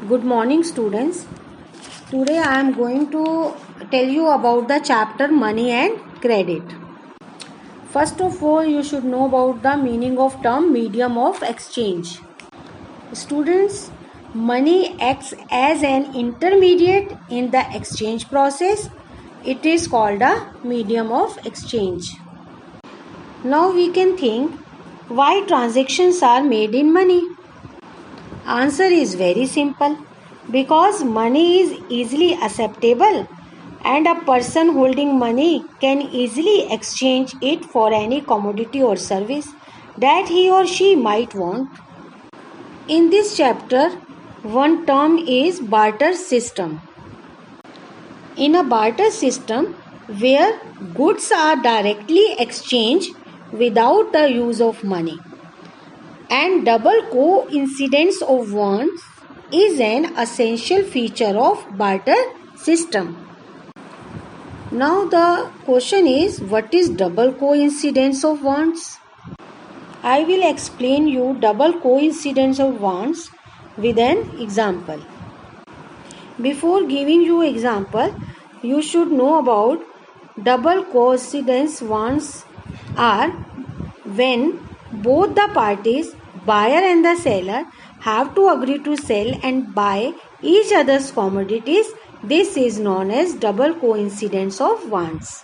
Good morning, students. Today I am going to tell you about the chapter Money and Credit. First of all, you should know about the meaning of term medium of exchange. Students, money acts as an intermediate in the exchange process. It is called a medium of exchange. Now we can think why transactions are made in money. Answer is very simple. Because money is easily acceptable and a person holding money can easily exchange it for any commodity or service that he or she might want. In this chapter, one term is barter system. In a barter system where goods are directly exchanged without the use of money, and double coincidence of wants is an essential feature of barter system. Now the question is, what is double coincidence of wants? I will explain you double coincidence of wants with an example. Before giving you example, you should know about double coincidence wants are when both the parties, buyer and the seller, have to agree to sell and buy each other's commodities. This is known as double coincidence of wants.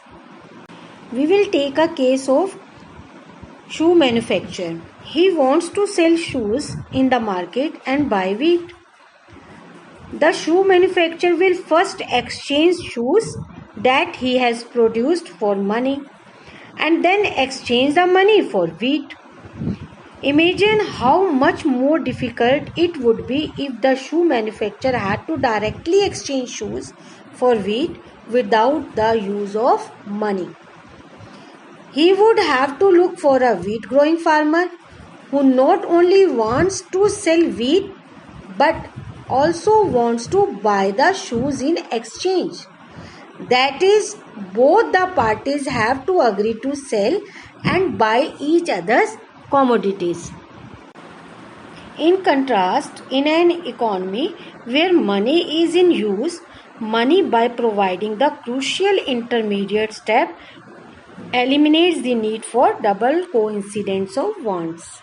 We will take a case of shoe manufacturer. He wants to sell shoes in the market and buy wheat. The shoe manufacturer will first exchange shoes that he has produced for money and then exchange the money for wheat. Imagine how much more difficult it would be if the shoe manufacturer had to directly exchange shoes for wheat without the use of money. He would have to look for a wheat growing farmer who not only wants to sell wheat but also wants to buy the shoes in exchange. That is, both the parties have to agree to sell and buy each other's commodities. In contrast, in an economy where money is in use, money by providing the crucial intermediate step eliminates the need for double coincidence of wants.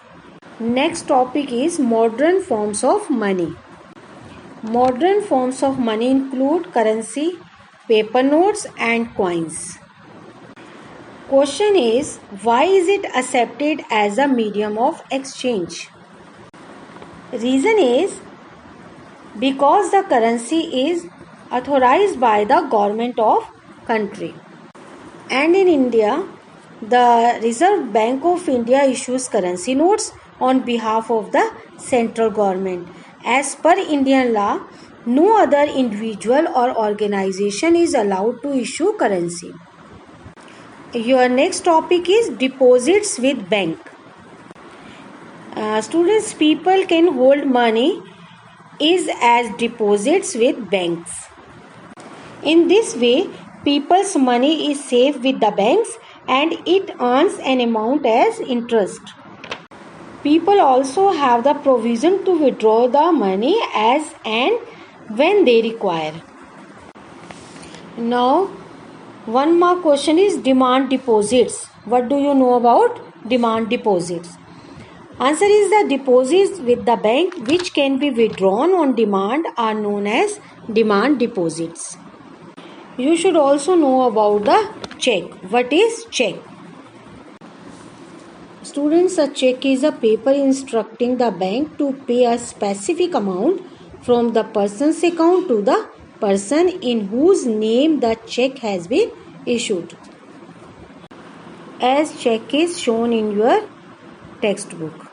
Next topic is modern forms of money. Modern forms of money include currency, paper notes and coins. Question is, why is it accepted as a medium of exchange? Reason is because the currency is authorized by the government of country. And in India, the Reserve Bank of India issues currency notes on behalf of the central government. As per Indian law, no other individual or organization is allowed to issue currency. Your next topic is deposits with bank. Students, people can hold money is as deposits with banks. In this way, people's money is safe with the banks and it earns an amount as interest. People also have the provision to withdraw the money as and when they require. Now, one more question is demand deposits. What do you know about demand deposits? Answer is the deposits with the bank which can be withdrawn on demand are known as demand deposits. You should also know about the check. What is check? Students, a check is a paper instructing the bank to pay a specific amount from the person's account to the person in whose name the check has been issued, as check is shown in your textbook.